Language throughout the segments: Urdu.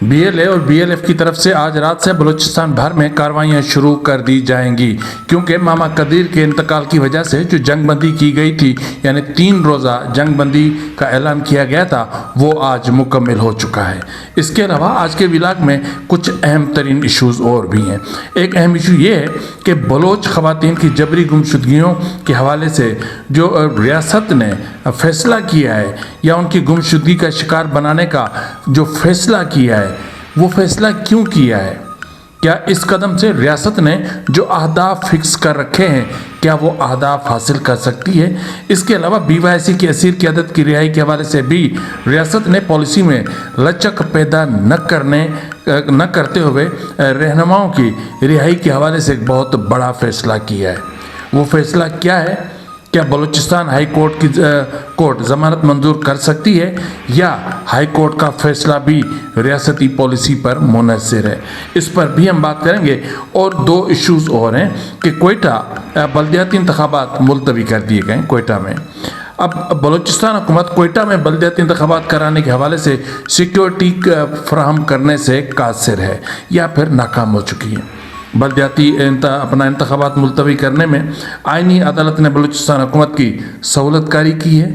BLA اور BLF کی طرف سے آج رات سے بلوچستان بھر میں کارروائیاں شروع کر دی جائیں گی، کیونکہ ماما قدیر کے انتقال کی وجہ سے جو جنگ بندی کی گئی تھی، یعنی 3 روزہ جنگ بندی کا اعلان کیا گیا تھا، وہ آج مکمل ہو چکا ہے۔ اس کے علاوہ آج کے ولاگ میں کچھ اہم ترین ایشوز اور بھی ہیں۔ ایک اہم ایشو یہ ہے کہ بلوچ خواتین کی جبری گمشدگیوں کے حوالے سے جو ریاست نے فیصلہ کیا ہے یا ان کی گمشدگی کا شکار بنانے کا جو فیصلہ کیا ہے، وہ فیصلہ کیوں کیا ہے؟ کیا اس قدم سے ریاست نے جو اہداف فکس کر رکھے ہیں، کیا وہ اہداف حاصل کر سکتی ہے؟ اس کے علاوہ BYC کی اسیر قیادت کی رہائی کے حوالے سے بھی ریاست نے پالیسی میں لچک پیدا نہ کرتے ہوئے رہنماؤں کی رہائی کے حوالے سے ایک بہت بڑا فیصلہ کیا ہے۔ وہ فیصلہ کیا ہے؟ کیا بلوچستان ہائی کورٹ ضمانت منظور کر سکتی ہے یا ہائی کورٹ کا فیصلہ بھی ریاستی پالیسی پر منحصر ہے؟ اس پر بھی ہم بات کریں گے۔ اور 2 ایشوز اور ہیں کہ کوئٹہ بلدیاتی انتخابات ملتوی کر دیے گئے کوئٹہ میں۔ اب بلوچستان حکومت کوئٹہ میں بلدیاتی انتخابات کرانے کے حوالے سے سیکیورٹی فراہم کرنے سے قاصر ہے یا پھر ناکام ہو چکی ہے۔ بلدیاتی انتخابات ملتوی کرنے میں آئینی عدالت نے بلوچستان حکومت کی سہولت کاری کی ہے۔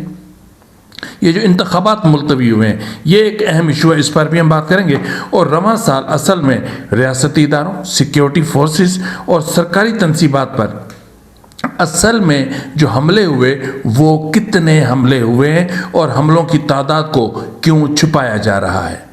یہ جو انتخابات ملتوی ہوئے ہیں، یہ ایک اہم ایشو ہے، اس پر بھی ہم بات کریں گے۔ اور رواں سال اصل میں ریاستی اداروں، سیکیورٹی فورسز اور سرکاری تنصیبات پر اصل میں جو حملے ہوئے وہ کتنے حملے ہوئے ہیں اور حملوں کی تعداد کو کیوں چھپایا جا رہا ہے۔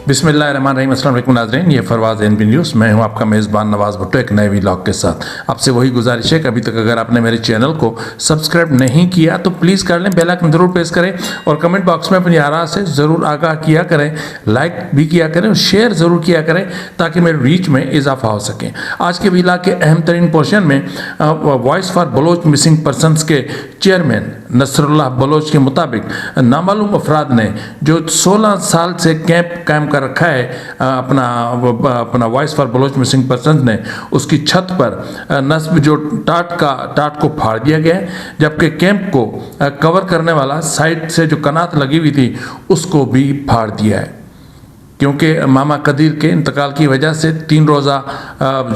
بسم اللہ الرحمن الرحیم۔ السلام علیکم ناظرین، یہ فروز NB نیوز، میں ہوں آپ کا میزبان نواز بھٹو ایک نئے ولاگ کے ساتھ۔ آپ سے وہی گزارش ہے کہ ابھی تک اگر آپ نے میرے چینل کو سبسکرائب نہیں کیا تو پلیز کر لیں، بیل آئکن ضرور پریس کریں اور کمنٹ باکس میں اپنی آراء سے ضرور آگاہ کیا کریں، لائک بھی کیا کریں اور شیئر ضرور کیا کریں تاکہ میرے ریچ میں اضافہ ہو سکے۔ آج کے ولاگ کے اہم ترین پورشن میں voice for Baloch missing persons کے چیئرمین نصر اللہ بلوچ کے مطابق نامعلوم افراد نے جو 16 سال سے کیمپ قائم کر رکھا ہے اپنا voice for Baloch missing persons نے، اس کی چھت پر نصب جو ٹاٹ کو پھاڑ دیا گیا ہے، جبکہ کیمپ کو کور کرنے والا سائڈ سے جو کنات لگی ہوئی تھی اس کو بھی پھاڑ دیا ہے، کیونکہ ماما قدیر کے انتقال کی وجہ سے 3 روزہ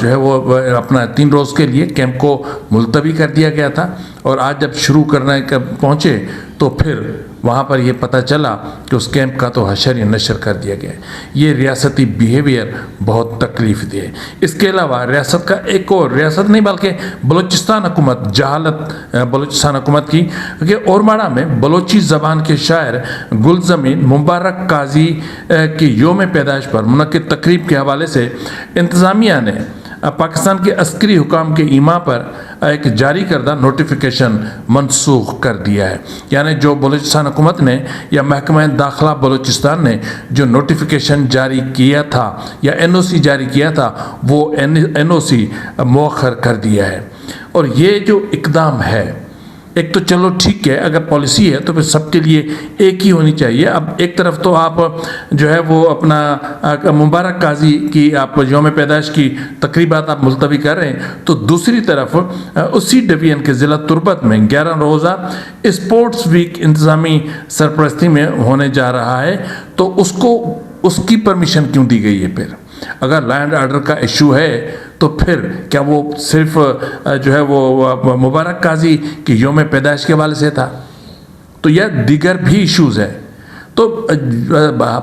جو ہے وہ اپنا 3 روز کے لیے کیمپ کو ملتوی کر دیا گیا تھا۔ اور آج جب شروع کرنے پہنچے تو پھر وہاں پر یہ پتہ چلا کہ اس کیمپ کا تو حشر ہی نشر کر دیا گیا ہے۔ یہ ریاستی بیہیویئر بہت تکلیف دہ ہے۔ اس کے علاوہ ریاست کا ایک اور ریاست نہیں بلکہ بلوچستان حکومت جہالت بلوچستان حکومت کی کہ اورماڑہ میں بلوچی زبان کے شاعر گلزمین مبارک قاضی کی یوم پیدائش پر منعقد تقریب کے حوالے سے انتظامیہ نے پاکستان کے عسکری حکام کے ایما پر ایک جاری کردہ نوٹیفیکیشن منسوخ کر دیا ہے۔ یعنی جو بلوچستان حکومت نے یا محکمہ داخلہ بلوچستان نے جو نوٹیفیکیشن جاری کیا تھا یا NOC جاری کیا تھا، وہ NOC مؤخر کر دیا ہے۔ اور یہ جو اقدام ہے، ایک تو چلو ٹھیک ہے، اگر پالیسی ہے تو پھر سب کے لیے ایک ہی ہونی چاہیے۔ اب ایک طرف تو آپ جو ہے وہ اپنا مبارک قاضی کی آپ یوم پیدائش کی تقریبات آپ ملتوی کر رہے ہیں، تو دوسری طرف اسی ڈویژن کے ضلع تربت میں 11 روزہ اسپورٹس ویک انتظامی سرپرستی میں ہونے جا رہا ہے، تو اس کی پرمیشن کیوں دی گئی ہے؟ پھر اگر لینڈ آرڈر کا ایشو ہے تو پھر کیا وہ صرف جو ہے وہ مبارک قاضی کی یوم پیدائش کے حوالے سے تھا؟ تو یہ دیگر بھی ایشوز ہیں۔ تو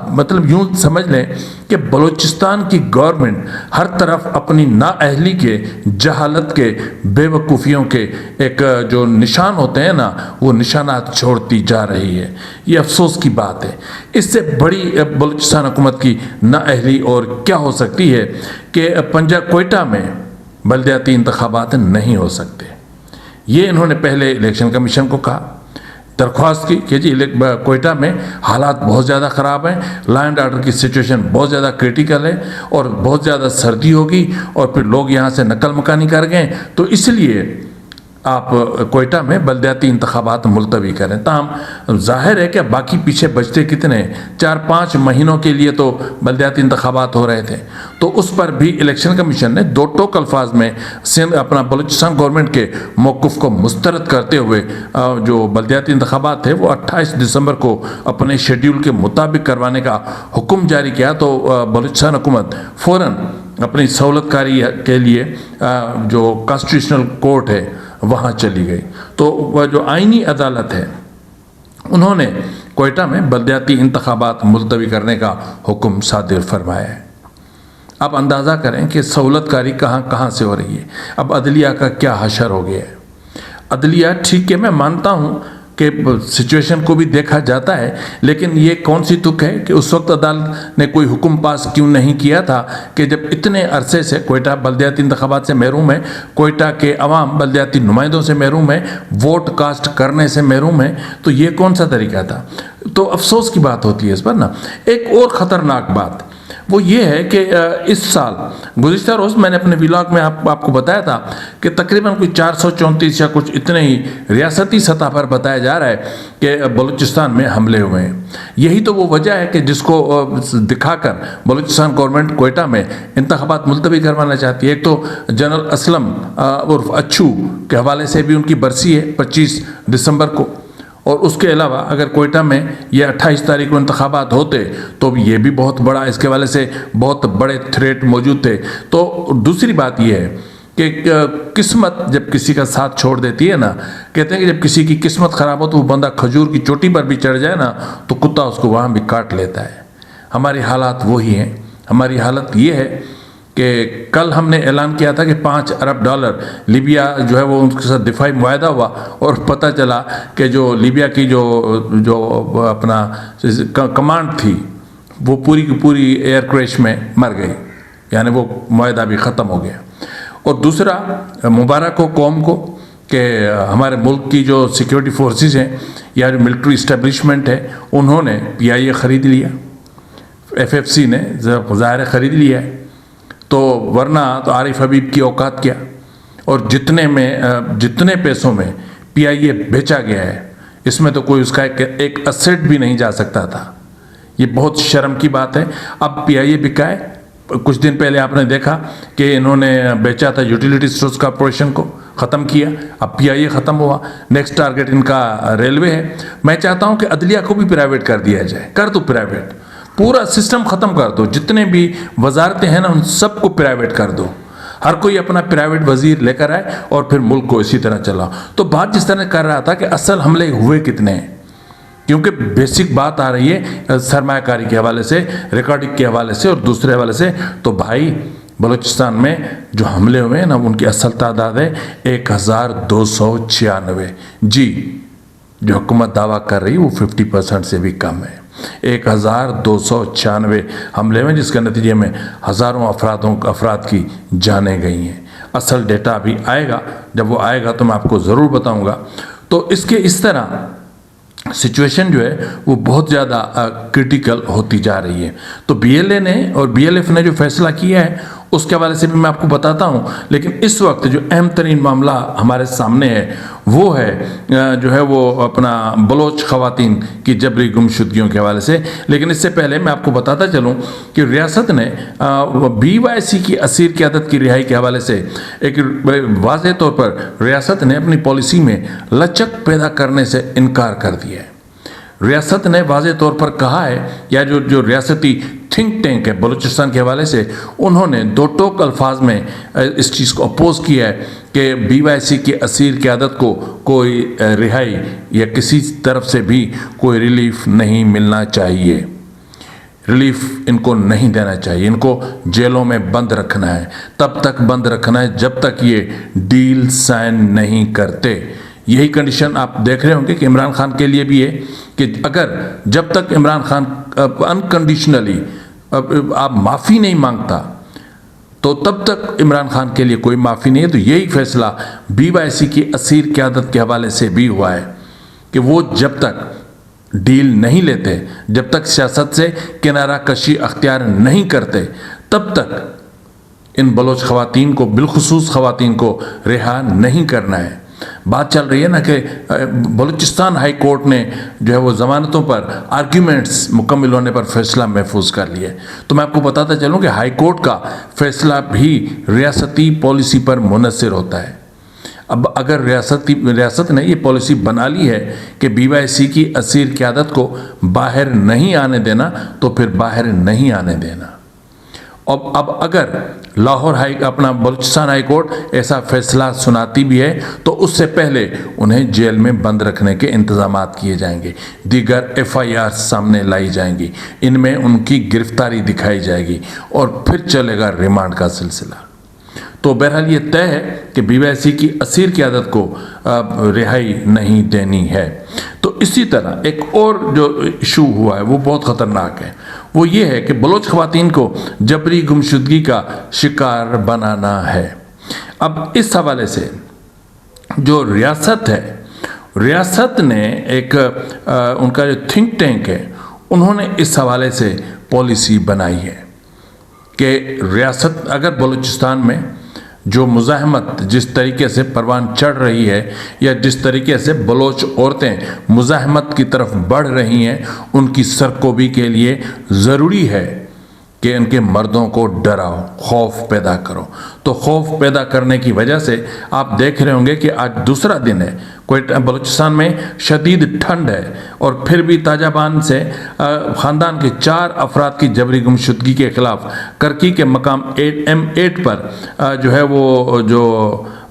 مطلب یوں سمجھ لیں کہ بلوچستان کی گورنمنٹ ہر طرف اپنی نااہلی کے، جہالت کے، بے وقوفیوں کے ایک جو نشان ہوتے ہیں نا، وہ نشانات چھوڑتی جا رہی ہے۔ یہ افسوس کی بات ہے۔ اس سے بڑی بلوچستان حکومت کی نااہلی اور کیا ہو سکتی ہے کہ کوئٹہ میں بلدیاتی انتخابات نہیں ہو سکتے۔ یہ انہوں نے پہلے الیکشن کمیشن کو کہا، درخواست کی کہ جی کوئٹہ میں حالات بہت زیادہ خراب ہیں، لا اینڈ آرڈر کی سچویشن بہت زیادہ کریٹیکل ہے اور بہت زیادہ سردی ہوگی اور پھر لوگ یہاں سے نقل مکانی کر گئے، تو اس لیے آپ کوئٹہ میں بلدیاتی انتخابات ملتوی کریں۔ تاہم ظاہر ہے کہ باقی پیچھے بچتے کتنے، 4-5 مہینوں کے لیے تو بلدیاتی انتخابات ہو رہے تھے، تو اس پر بھی الیکشن کمیشن نے دو ٹوک الفاظ میں اپنا بلوچستان گورنمنٹ کے موقف کو مسترد کرتے ہوئے جو بلدیاتی انتخابات تھے وہ 28 دسمبر کو اپنے شیڈیول کے مطابق کروانے کا حکم جاری کیا۔ تو بلوچستان حکومت فوراً اپنی سہولت کاری کے لیے جو کانسٹیٹیوشنل کورٹ ہے وہاں چلی گئی۔ تو وہ جو آئینی عدالت ہے انہوں نے کوئٹہ میں بلدیاتی انتخابات ملتوی کرنے کا حکم صادر فرمایا ہے۔ آپ اندازہ کریں کہ سہولت کاری کہاں کہاں سے ہو رہی ہے۔ اب عدلیہ کا کیا حشر ہو گیا ہے۔ عدلیہ ٹھیک ہے، میں مانتا ہوں کہ سچویشن کو بھی دیکھا جاتا ہے، لیکن یہ کون سی تک ہے کہ اس وقت عدالت نے کوئی حکم پاس کیوں نہیں کیا تھا کہ جب اتنے عرصے سے کوئٹہ بلدیاتی انتخابات سے محروم ہے، کوئٹہ کے عوام بلدیاتی نمائندوں سے محروم ہے، ووٹ کاسٹ کرنے سے محروم ہے، تو یہ کون سا طریقہ تھا۔ تو افسوس کی بات ہوتی ہے اس پر نا۔ ایک اور خطرناک بات وہ یہ ہے کہ اس سال گزشتہ روز میں نے اپنے ولاگ میں آپ کو بتایا تھا کہ تقریباً کوئی 434 یا کچھ اتنے ہی ریاستی سطح پر بتایا جا رہا ہے کہ بلوچستان میں حملے ہوئے ہیں۔ یہی تو وہ وجہ ہے کہ جس کو دکھا کر بلوچستان گورنمنٹ کوئٹہ میں انتخابات ملتوی کروانا چاہتی ہے۔ ایک تو جنرل اسلم عرف اچھو کے حوالے سے بھی ان کی برسی ہے 25 دسمبر کو، اور اس کے علاوہ اگر کوئٹہ میں یہ 28 تاریخ کو انتخابات ہوتے تو یہ بھی بہت بڑا، اس کے حوالے سے بہت بڑے تھریٹ موجود تھے۔ تو دوسری بات یہ ہے کہ قسمت جب کسی کا ساتھ چھوڑ دیتی ہے نا، کہتے ہیں کہ جب کسی کی قسمت خراب ہو تو وہ بندہ کھجور کی چوٹی پر بھی چڑھ جائے نا تو کتا اس کو وہاں بھی کاٹ لیتا ہے۔ ہماری حالات وہی ہیں۔ ہماری حالت یہ ہے کہ کل ہم نے اعلان کیا تھا کہ $5 ارب لیبیا جو ہے وہ ان کے ساتھ دفاعی معاہدہ ہوا، اور پتہ چلا کہ جو لیبیا کی جو اپنا کمانڈ تھی وہ پوری کی پوری ایئر کریش میں مر گئی، یعنی وہ معاہدہ بھی ختم ہو گیا۔ اور دوسرا مبارک ہو قوم کو کہ ہمارے ملک کی جو سیکیورٹی فورسز ہیں یا جو ملٹری اسٹیبلشمنٹ ہے انہوں نے PIA خرید لیا، FFC نے ظاہر خرید لیا ہے، تو ورنہ تو عارف حبیب کی اوقات کیا۔ اور جتنے پیسوں میں PIA بیچا گیا ہے اس میں تو کوئی اس کا ایک اسیٹ بھی نہیں جا سکتا تھا۔ یہ بہت شرم کی بات ہے۔ اب PIA بکا ہے۔ کچھ دن پہلے آپ نے دیکھا کہ انہوں نے بیچا تھا یوٹیلیٹی اسٹورز کارپوریشن کو، ختم کیا۔ اب PIA ختم ہوا، نیکسٹ ٹارگٹ ان کا ریلوے ہے۔ میں چاہتا ہوں کہ عدلیہ کو بھی پرائیویٹ کر دیا جائے، کر دو پرائیویٹ، پورا سسٹم ختم کر دو، جتنے بھی وزارتیں ہیں نا ان سب کو پرائیویٹ کر دو، ہر کوئی اپنا پرائیویٹ وزیر لے کر آئے اور پھر ملک کو اسی طرح چلاؤ۔ تو بات جس طرح کر رہا تھا کہ اصل حملے ہوئے کتنے ہیں، کیونکہ بیسک بات آ رہی ہے سرمایہ کاری کے حوالے سے، ریکارڈنگ کے حوالے سے اور دوسرے حوالے سے۔ تو بھائی بلوچستان میں جو حملے ہوئے ہیں نا ان کی اصل تعداد ہے 1296۔ جی جو حکومت دعویٰ کر رہی ہے وہ 50% سے بھی کم ہے۔ 1296 حملے میں، جس کے نتیجے میں ہزاروں افراد کی جانیں گئی ہیں۔ اصل ڈیٹا بھی آئے گا، جب وہ آئے گا تو میں آپ کو ضرور بتاؤں گا۔ تو اس طرح سچویشن جو ہے وہ بہت زیادہ کرٹیکل ہوتی جا رہی ہے۔ تو BLA نے اور BLF نے جو فیصلہ کیا ہے اس کے حوالے سے بھی میں آپ کو بتاتا ہوں، لیکن اس وقت جو اہم ترین معاملہ ہمارے سامنے ہے وہ ہے جو ہے وہ اپنا بلوچ خواتین کی جبری گمشدگیوں کے حوالے سے۔ لیکن اس سے پہلے میں آپ کو بتاتا چلوں کہ ریاست نے BYC کی اسیر قیادت کی رہائی کے حوالے سے ایک واضح طور پر ریاست نے اپنی پالیسی میں لچک پیدا کرنے سے انکار کر دیا ہے۔ ریاست نے واضح طور پر کہا ہے، یا جو ریاستی تھنک ٹینک ہے بلوچستان کے حوالے سے، انہوں نے دو ٹوک الفاظ میں اس چیز کو اپوز کیا ہے کہ BYC کی اسیر قیادت کو کوئی رہائی یا کسی طرف سے بھی کوئی ریلیف نہیں ملنا چاہیے، ریلیف ان کو نہیں دینا چاہیے، ان کو جیلوں میں بند رکھنا ہے، تب تک بند رکھنا ہے جب تک یہ ڈیل سائن نہیں کرتے۔ یہی کنڈیشن آپ دیکھ رہے ہوں گے کہ عمران خان کے لیے بھی ہے کہ اگر جب تک عمران خان انکنڈیشنلی آپ معافی نہیں مانگتا تو تب تک عمران خان کے لیے کوئی معافی نہیں ہے۔ تو یہی فیصلہ BYC کی اسیر قیادت کے حوالے سے بھی ہوا ہے کہ وہ جب تک ڈیل نہیں لیتے، جب تک سیاست سے کنارہ کشی اختیار نہیں کرتے، تب تک ان بلوچ خواتین کو، بالخصوص خواتین کو رہا نہیں کرنا ہے۔ بات چل رہی ہے نا کہ بلوچستان ہائی کورٹ نے جو ہے وہ ضمانتوں پر آرگیومنٹس مکمل ہونے پر فیصلہ محفوظ کر لیا ہے۔ تو میں آپ کو بتاتا چلوں کہ ہائی کورٹ کا فیصلہ بھی ریاستی پالیسی پر منحصر ہوتا ہے۔ اب اگر ریاست نے یہ پالیسی بنا لی ہے کہ BYC کی اسیر قیادت کو باہر نہیں آنے دینا تو پھر باہر نہیں آنے دینا۔ اب اگر لاہور بلوچستان ہائی کورٹ ایسا فیصلہ سناتی بھی ہے تو اس سے پہلے انہیں جیل میں بند رکھنے کے انتظامات کیے جائیں گے، دیگر FIR سامنے لائی جائیں گی، ان میں ان کی گرفتاری دکھائی جائے گی اور پھر چلے گا ریمانڈ کا سلسلہ۔ تو بہرحال یہ طے ہے کہ BYC کی اسیر قیادت کو رہائی نہیں دینی ہے۔ تو اسی طرح ایک اور جو ایشو ہوا ہے وہ بہت خطرناک ہے، وہ یہ ہے کہ بلوچ خواتین کو جبری گمشدگی کا شکار بنانا ہے۔ اب اس حوالے سے جو ریاست ہے، ریاست نے ایک ان کا جو تھنک ٹینک ہے، انہوں نے اس حوالے سے پالیسی بنائی ہے کہ ریاست اگر بلوچستان میں جو مزاحمت جس طریقے سے پروان چڑھ رہی ہے یا جس طریقے سے بلوچ عورتیں مزاحمت کی طرف بڑھ رہی ہیں، ان کی سرکوبی کے لیے ضروری ہے کہ ان کے مردوں کو ڈراؤ، خوف پیدا کرو۔ تو خوف پیدا کرنے کی وجہ سے آپ دیکھ رہے ہوں گے کہ آج دوسرا دن ہے، بلوچستان میں شدید ٹھنڈ ہے اور پھر بھی تاجہ بان سے خاندان کے 4 افراد کی جبری گمشدگی کے خلاف کرکی کے مقام M8 پر جو ہے وہ جو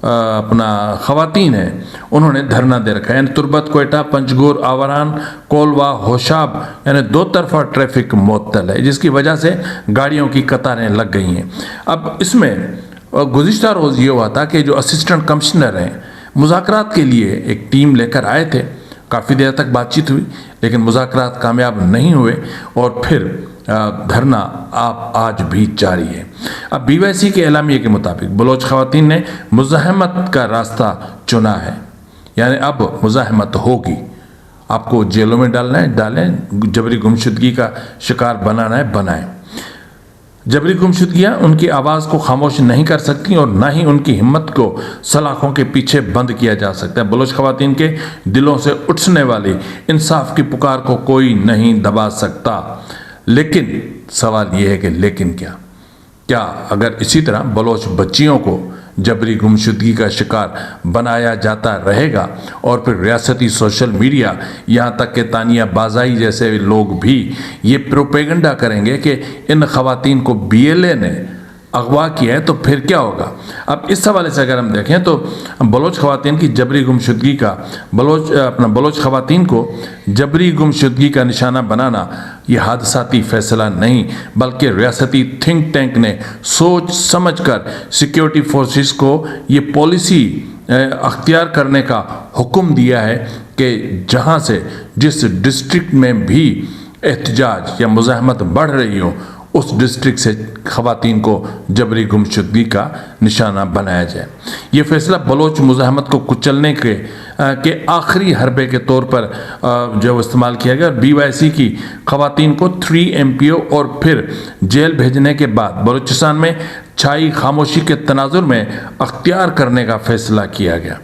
اپنا خواتین ہیں انہوں نے دھرنا دے رکھا ہے۔ یعنی تربت، کوئٹہ، پنجگور، آوران، کولوا، ہوشاب، یعنی 2 طرفہ ٹریفک معطل ہے، جس کی وجہ سے گاڑیوں کی قطاریں لگ گئی ہیں۔ اب اس میں گزشتہ روز یہ ہوا تھا کہ جو اسسٹنٹ کمشنر ہیں مذاکرات کے لیے ایک ٹیم لے کر آئے تھے، کافی دیر تک بات چیت ہوئی لیکن مذاکرات کامیاب نہیں ہوئے اور پھر دھرنا آج بھی جاری ہے۔ اب BYC کے اعلامیے کے مطابق بلوچ خواتین نے مزاحمت کا راستہ چنا ہے، یعنی اب مزاحمت ہوگی، آپ کو جیلوں میں ڈالنا ہے ڈالیں، جبری گمشدگی کا شکار بنانا ہے بنائیں۔ جبری گمشدگیاں ان کی آواز کو خاموش نہیں کر سکتی اور نہ ہی ان کی ہمت کو سلاخوں کے پیچھے بند کیا جا سکتا ہے۔ بلوچ خواتین کے دلوں سے اٹھنے والی انصاف کی پکار کو کوئی نہیں دبا سکتا۔ لیکن سوال یہ ہے کہ لیکن کیا اگر اسی طرح بلوچ بچیوں کو جبری گمشدگی کا شکار بنایا جاتا رہے گا اور پھر ریاستی سوشل میڈیا یہاں تک کہ تانیہ بازائی جیسے لوگ بھی یہ پروپیگنڈا کریں گے کہ ان خواتین کو BLA نے اغوا کیا ہے تو پھر کیا ہوگا؟ اب اس حوالے سے اگر ہم دیکھیں تو بلوچ خواتین کی جبری گمشدگی کا بلوچ خواتین کو جبری گمشدگی کا نشانہ بنانا یہ حادثاتی فیصلہ نہیں بلکہ ریاستی تھنک ٹینک نے سوچ سمجھ کر سیکیورٹی فورسز کو یہ پالیسی اختیار کرنے کا حکم دیا ہے کہ جہاں سے جس ڈسٹرکٹ میں بھی احتجاج یا مزاحمت بڑھ رہی ہو اس ڈسٹرکٹ سے خواتین کو جبری گمشدگی کا نشانہ بنایا جائے۔ یہ فیصلہ بلوچ مزاحمت کو کچلنے کے آخری حربے کے طور پر جو استعمال کیا گیا۔ BYC کی خواتین کو 3 MPO اور پھر جیل بھیجنے کے بعد بلوچستان میں چھائی خاموشی کے تناظر میں اختیار کرنے کا فیصلہ کیا گیا۔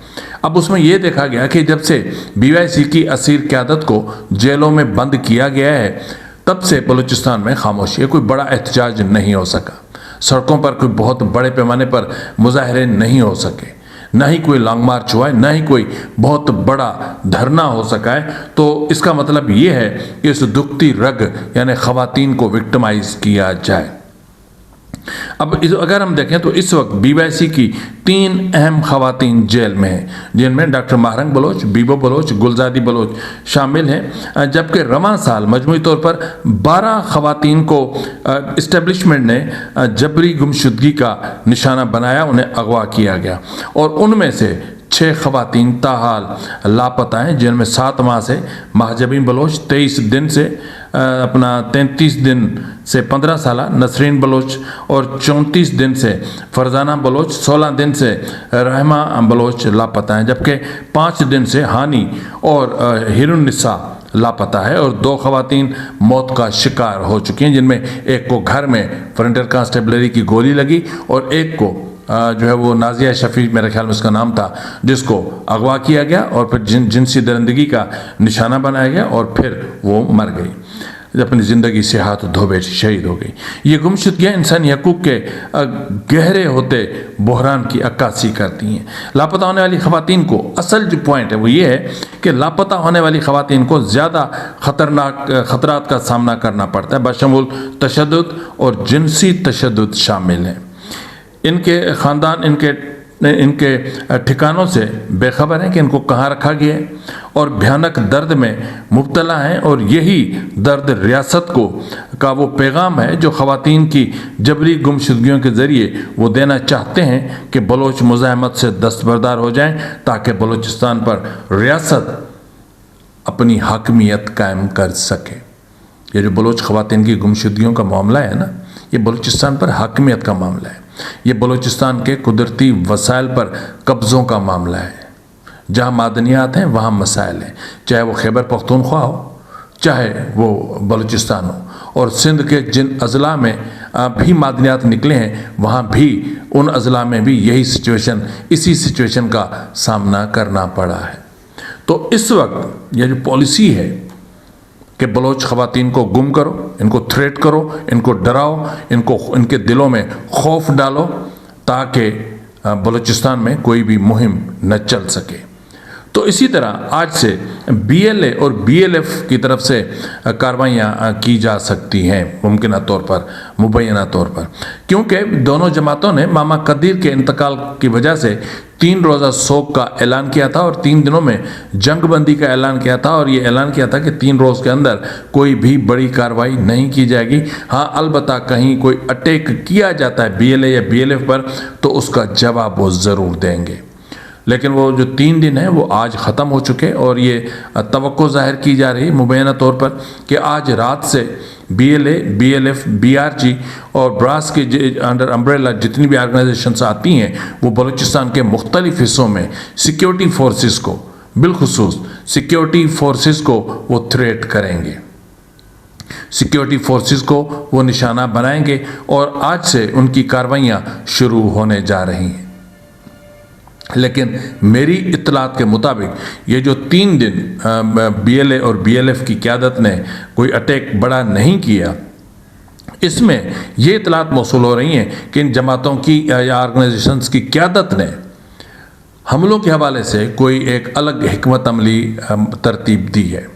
اب اس میں یہ دیکھا گیا کہ جب سے BYC کی اسیر قیادت کو جیلوں میں بند کیا گیا ہے تب سے بلوچستان میں خاموشی ہے، کوئی بڑا احتجاج نہیں ہو سکا، سڑکوں پر کوئی بہت بڑے پیمانے پر مظاہرے نہیں ہو سکے، نہ ہی کوئی لانگ مارچ ہوا ہے، نہ ہی کوئی بہت بڑا دھرنا ہو سکا ہے۔ تو اس کا مطلب یہ ہے کہ اس دکھتی رگ یعنی خواتین کو وکٹمائز کیا جائے۔ اب اگر ہم دیکھیں تو اس وقت BYC کی 3 اہم خواتین جیل میں ہیں جن میں ڈاکٹر ماہرنگ بلوچ، بیبو بلوچ، گلزادی بلوچ شامل ہیں، جبکہ رواں سال مجموعی طور پر 12 خواتین کو اسٹیبلشمنٹ نے جبری گمشدگی کا نشانہ بنایا، انہیں اغوا کیا گیا اور ان میں سے 6 خواتین تاحال لاپتہ ہیں جن میں 7 ماہ سے مہجبین بلوچ، 23 دن سے 33 دن سے 15 سالہ نسرین بلوچ اور 34 دن سے فرزانہ بلوچ، 16 دن سے رحمہ بلوچ لاپتہ ہیں، جبکہ 5 دن سے ہانی اور ہیرون نساء لاپتہ ہے اور 2 خواتین موت کا شکار ہو چکی ہیں جن میں ایک کو گھر میں فرنٹر کانسٹیبلری کی گولی لگی اور ایک کو جو ہے وہ نازیہ شفیع میرے خیال میں اس کا نام تھا، جس کو اغوا کیا گیا اور پھر جنسی درندگی کا نشانہ بنایا گیا اور پھر وہ مر گئی، اپنی زندگی سے ہاتھ دھو بیٹھی، شہید ہو گئی۔ یہ گمشدگیاں انسانی حقوق کے گہرے ہوتے بحران کی عکاسی کرتی ہیں۔ لاپتہ ہونے والی خواتین کو اصل جو پوائنٹ ہے وہ یہ ہے کہ لاپتہ ہونے والی خواتین کو زیادہ خطرناک خطرات کا سامنا کرنا پڑتا ہے، بشمول تشدد اور جنسی تشدد شامل ہیں۔ ان کے خاندان ان کے ٹھکانوں سے بے خبر ہیں کہ ان کو کہاں رکھا گیا ہے، اور بھیانک درد میں مبتلا ہیں، اور یہی درد ریاست کا وہ پیغام ہے جو خواتین کی جبری گمشدگیوں کے ذریعے وہ دینا چاہتے ہیں کہ بلوچ مزاحمت سے دستبردار ہو جائیں تاکہ بلوچستان پر ریاست اپنی حاکمیت قائم کر سکے۔ یہ جو بلوچ خواتین کی گمشدگیوں کا معاملہ ہے نا، یہ بلوچستان پر حاکمیت کا معاملہ ہے، یہ بلوچستان کے قدرتی وسائل پر قبضوں کا معاملہ ہے۔ جہاں معدنیات ہیں وہاں مسائل ہیں، چاہے وہ خیبر پختونخوا ہو، چاہے وہ بلوچستان ہو، اور سندھ کے جن اضلاع میں بھی معدنیات نکلے ہیں وہاں بھی ان اضلاع میں بھی اسی سچویشن کا سامنا کرنا پڑا ہے۔ تو اس وقت یہ جو پالیسی ہے کہ بلوچ خواتین کو گم کرو، ان کو تھریٹ کرو، ان کو ڈراؤ، ان کے دلوں میں خوف ڈالو تاکہ بلوچستان میں کوئی بھی مہم نہ چل سکے۔ تو اسی طرح آج سے بی ایل اے اور بی ایل ایف کی طرف سے کاروائیاں کی جا سکتی ہیں ممکنہ طور پر، مبینہ طور پر، کیونکہ دونوں جماعتوں نے ماما قدیر کے انتقال کی وجہ سے 3 روزہ سوگ کا اعلان کیا تھا اور 3 دنوں میں جنگ بندی کا اعلان کیا تھا، اور یہ اعلان کیا تھا کہ 3 روز کے اندر کوئی بھی بڑی کارروائی نہیں کی جائے گی۔ ہاں البتہ کہیں کوئی اٹیک کیا جاتا ہے بی ایل اے یا بی ایل ایف پر تو اس کا جواب وہ ضرور دیں گے، لیکن وہ جو 3 دن ہیں وہ آج ختم ہو چکے، اور یہ توقع ظاہر کی جا رہی مبینہ طور پر کہ آج رات سے B L A, B L F, B R G اور براس کے انڈر امبریلا جتنی بھی آرگنائزیشنز آتی ہیں وہ بلوچستان کے مختلف حصوں میں سیکیورٹی فورسز کو، بالخصوص سیکیورٹی فورسز کو وہ تھریٹ کریں گے، سیکیورٹی فورسز کو وہ نشانہ بنائیں گے، اور آج سے ان کی کاروائیاں شروع ہونے جا رہی ہیں۔ لیکن میری اطلاعات کے مطابق یہ جو 3 دن بی ایل اے اور بی ایل ایف کی قیادت نے کوئی اٹیک بڑا نہیں کیا، اس میں یہ اطلاعات موصول ہو رہی ہیں کہ ان جماعتوں کی یا آرگنائزیشنز کی قیادت نے حملوں کے حوالے سے کوئی ایک الگ حکمت عملی ترتیب دی ہے،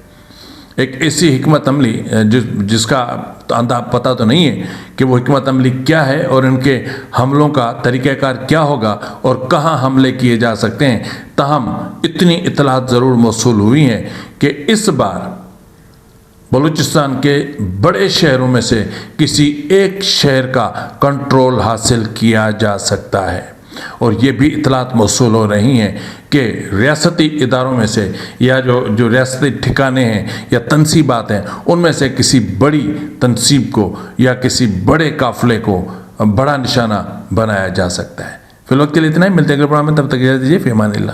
ایک ایسی حکمت عملی جس کا پتہ تو نہیں ہے کہ وہ حکمت عملی کیا ہے اور ان کے حملوں کا طریقہ کار کیا ہوگا اور کہاں حملے کیے جا سکتے ہیں۔ تاہم اتنی اطلاعات ضرور موصول ہوئی ہیں کہ اس بار بلوچستان کے بڑے شہروں میں سے کسی ایک شہر کا کنٹرول حاصل کیا جا سکتا ہے، اور یہ بھی اطلاعات موصول ہو رہی ہیں کہ ریاستی اداروں میں سے یا جو ریاستی ٹھکانے ہیں یا تنصیبات ہیں ان میں سے کسی بڑی تنصیب کو یا کسی بڑے قافلے کو بڑا نشانہ بنایا جا سکتا ہے۔ فی الوقت کے لیے اتنا ہی، ملتے ہیں اگلے پروگرام میں، تب تک اجازت دیجیے، فی امان اللہ۔